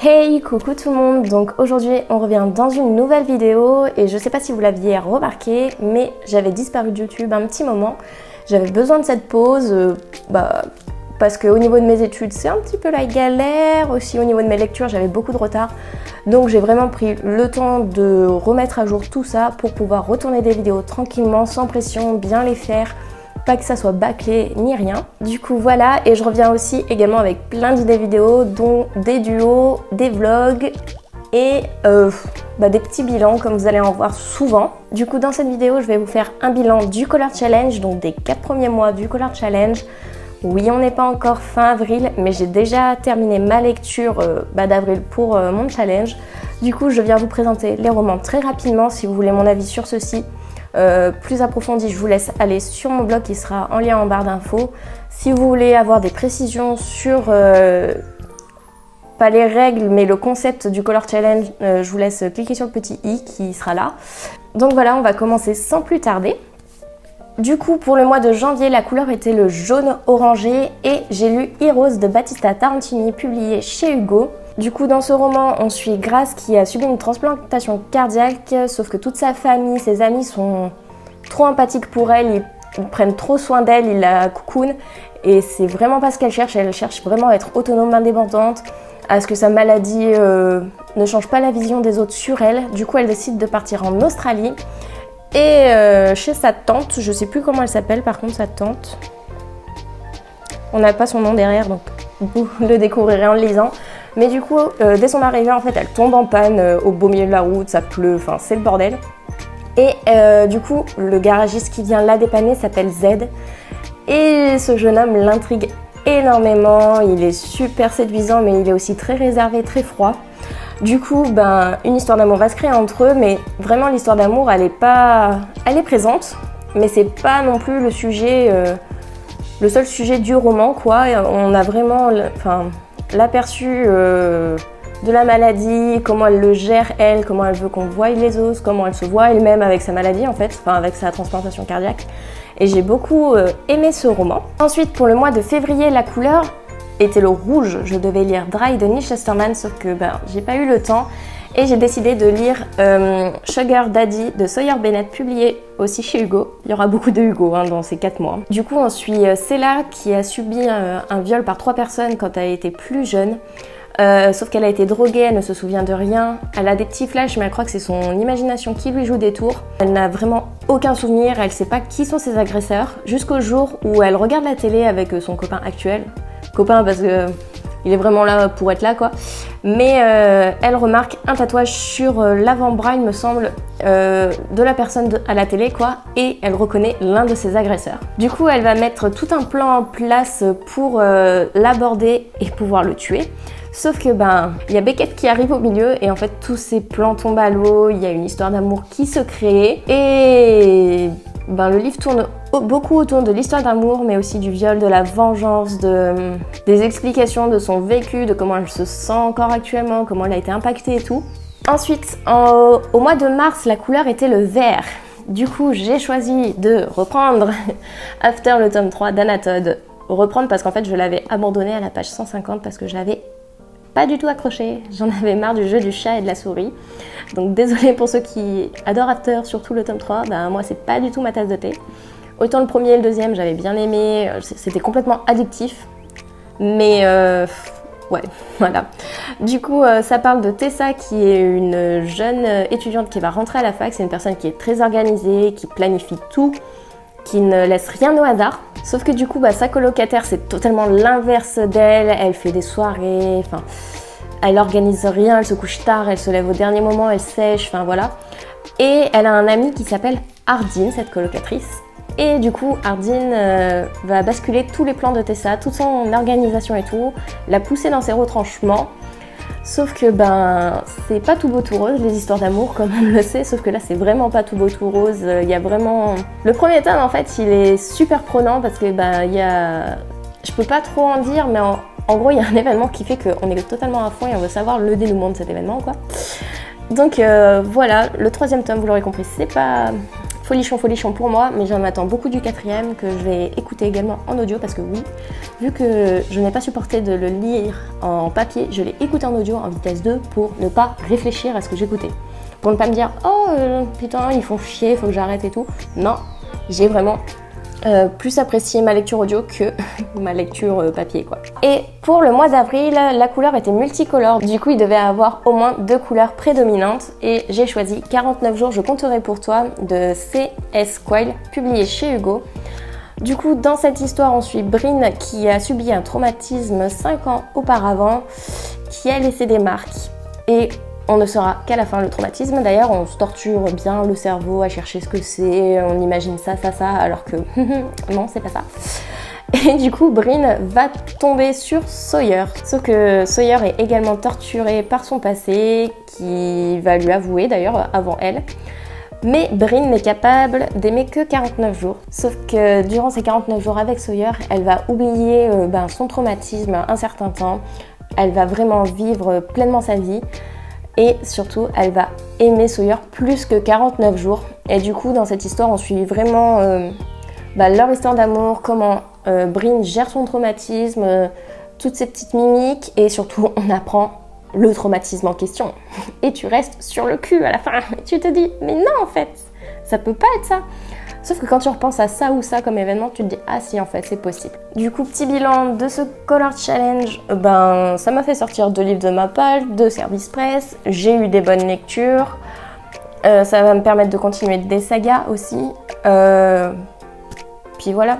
Hey, coucou tout le monde. Donc aujourd'hui on revient dans une nouvelle vidéo et je sais pas si vous l'aviez remarqué, mais j'avais disparu de YouTube un petit moment. J'avais besoin de cette pause parce qu'au niveau de mes études c'est un petit peu la galère, aussi au niveau de mes lectures j'avais beaucoup de retard. Donc j'ai vraiment pris le temps de remettre à jour tout ça pour pouvoir retourner des vidéos tranquillement, sans pression, bien les faire. Pas que ça soit bâclé ni rien. Du coup voilà, et je reviens aussi également avec plein d'idées vidéo, dont des duos, des vlogs et des petits bilans comme vous allez en voir souvent. Du coup dans cette vidéo je vais vous faire un bilan du Color Challenge, donc des 4 premiers mois du Color Challenge. Oui, on n'est pas encore fin avril, mais j'ai déjà terminé ma lecture d'avril pour mon challenge. Du coup je viens vous présenter les romans très rapidement si vous voulez mon avis sur ceci. Plus approfondi, je vous laisse aller sur mon blog qui sera en lien en barre d'infos. Si vous voulez avoir des précisions sur pas les règles mais le concept du Color Challenge, je vous laisse cliquer sur le petit i qui sera là. Donc voilà, on va commencer sans plus tarder. Du coup pour le mois de janvier, la couleur était le jaune orangé et j'ai lu Heroes de Battista Tarantini publié chez Hugo. Du coup dans ce roman on suit Grace qui a subi une transplantation cardiaque, sauf que toute sa famille, ses amis sont trop empathiques pour elle, ils prennent trop soin d'elle, ils la coucounent et c'est vraiment pas ce qu'elle cherche vraiment à être autonome, indépendante, à ce que sa maladie ne change pas la vision des autres sur elle. Du coup elle décide de partir en Australie et chez sa tante, je sais plus comment elle s'appelle par contre sa tante, on n'a pas son nom derrière donc vous le découvrirez en le lisant. Mais du coup, dès son arrivée, en fait, elle tombe en panne au beau milieu de la route, ça pleut, enfin c'est le bordel. Et du coup, le garagiste qui vient la dépanner s'appelle Z. Et ce jeune homme l'intrigue énormément, il est super séduisant, mais il est aussi très réservé, très froid. Du coup, une histoire d'amour va se créer entre eux, mais vraiment l'histoire d'amour, elle est présente, mais c'est pas non plus le sujet, le seul sujet du roman, quoi. On a vraiment, l'aperçu de la maladie, comment elle le gère elle, comment elle veut qu'on voie les os, comment elle se voit elle-même avec sa maladie en fait, avec sa transplantation cardiaque. Et j'ai beaucoup aimé ce roman. Ensuite pour le mois de février, la couleur était le rouge. Je devais lire Dry de Neil Chesterman, sauf que j'ai pas eu le temps. Et j'ai décidé de lire Sugar Daddy de Sawyer Bennett, publié aussi chez Hugo. Il y aura beaucoup de Hugo dans ces 4 mois. Du coup, on suit Cella qui a subi un viol par 3 personnes quand elle était plus jeune. Sauf qu'elle a été droguée, elle ne se souvient de rien. Elle a des petits flashs, mais elle croit que c'est son imagination qui lui joue des tours. Elle n'a vraiment aucun souvenir, elle ne sait pas qui sont ses agresseurs. Jusqu'au jour où elle regarde la télé avec son copain actuel. Copain parce que... il est vraiment là pour être là quoi. Mais elle remarque un tatouage sur l'avant-bras, il me semble, de la personne à la télé quoi. Et elle reconnaît l'un de ses agresseurs. Du coup elle va mettre tout un plan en place pour l'aborder et pouvoir le tuer. Sauf que il y a Beckett qui arrive au milieu et en fait tous ces plans tombent à l'eau, il y a une histoire d'amour qui se crée. Et le livre tourne beaucoup autour de l'histoire d'amour, mais aussi du viol, de la vengeance, des explications de son vécu, de comment elle se sent encore actuellement, comment elle a été impactée et tout. Ensuite, au mois de mars, la couleur était le vert. Du coup, j'ai choisi de reprendre After le tome 3 d'Anna Todd. Reprendre parce qu'en fait, je l'avais abandonné à la page 150 parce que je l'avais pas du tout accroché. J'en avais marre du jeu du chat et de la souris. Donc désolée pour ceux qui adorent After, surtout le tome 3. Moi, c'est pas du tout ma tasse de thé. Autant le premier et le deuxième, j'avais bien aimé, c'était complètement addictif, mais ouais, voilà. Du coup, ça parle de Tessa qui est une jeune étudiante qui va rentrer à la fac, c'est une personne qui est très organisée, qui planifie tout, qui ne laisse rien au hasard. Sauf que du coup, sa colocataire, c'est totalement l'inverse d'elle, elle fait des soirées, elle organise rien, elle se couche tard, elle se lève au dernier moment, elle sèche, voilà. Et elle a un ami qui s'appelle Ardine, cette colocatrice. Et du coup, Ardine va basculer tous les plans de Tessa, toute son organisation et tout, la pousser dans ses retranchements. Sauf que c'est pas tout beau tout rose, les histoires d'amour, comme on le sait, sauf que là, c'est vraiment pas tout beau tout rose. Il y a vraiment... Le premier tome, en fait, il est super prenant parce que il y a... Je peux pas trop en dire, mais en gros, il y a un événement qui fait qu'on est totalement à fond et on veut savoir le dénouement de cet événement, quoi. Donc voilà, le 3e tome, vous l'aurez compris, c'est pas folichon pour moi, mais j'en attends beaucoup du 4e que je vais écouter également en audio parce que oui, vu que je n'ai pas supporté de le lire en papier, je l'ai écouté en audio en vitesse 2 pour ne pas réfléchir à ce que j'écoutais. Pour ne pas me dire « Oh putain, ils font chier, faut que j'arrête et tout ». Non, j'ai vraiment plus apprécié ma lecture audio que ma lecture papier quoi. Et pour le mois d'avril, la couleur était multicolore, du coup il devait avoir au moins 2 couleurs prédominantes et j'ai choisi 49 jours je compterai pour toi de C.S. Quayle, publié chez Hugo. Du coup dans cette histoire on suit Bryn qui a subi un traumatisme 5 ans auparavant, qui a laissé des marques et on ne saura qu'à la fin le traumatisme. D'ailleurs, on se torture bien le cerveau à chercher ce que c'est, on imagine ça, alors que non, c'est pas ça. Et du coup, Bryn va tomber sur Sawyer. Sauf que Sawyer est également torturé par son passé, qui va lui avouer d'ailleurs avant elle. Mais Bryn n'est capable d'aimer que 49 jours. Sauf que durant ces 49 jours avec Sawyer, elle va oublier son traumatisme un certain temps. Elle va vraiment vivre pleinement sa vie. Et surtout, elle va aimer Sawyer plus que 49 jours. Et du coup, dans cette histoire, on suit vraiment leur histoire d'amour, comment Bryn gère son traumatisme, toutes ces petites mimiques. Et surtout, on apprend le traumatisme en question. Et tu restes sur le cul à la fin. Et tu te dis, mais non en fait, ça peut pas être ça. Sauf que quand tu repenses à ça ou ça comme événement, tu te dis ah si en fait c'est possible. Du coup petit bilan de ce Color Challenge, ça m'a fait sortir 2 livres de ma palle, 2 services presse, j'ai eu des bonnes lectures, ça va me permettre de continuer des sagas aussi, puis voilà.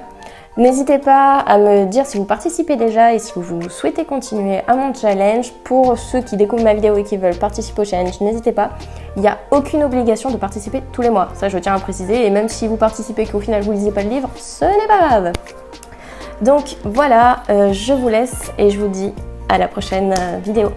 N'hésitez pas à me dire si vous participez déjà et si vous souhaitez continuer à mon challenge. Pour ceux qui découvrent ma vidéo et qui veulent participer au challenge, n'hésitez pas. Il n'y a aucune obligation de participer tous les mois. Ça, je tiens à préciser. Et même si vous participez et qu'au final vous ne lisez pas le livre, ce n'est pas grave. Donc voilà, je vous laisse et je vous dis à la prochaine vidéo.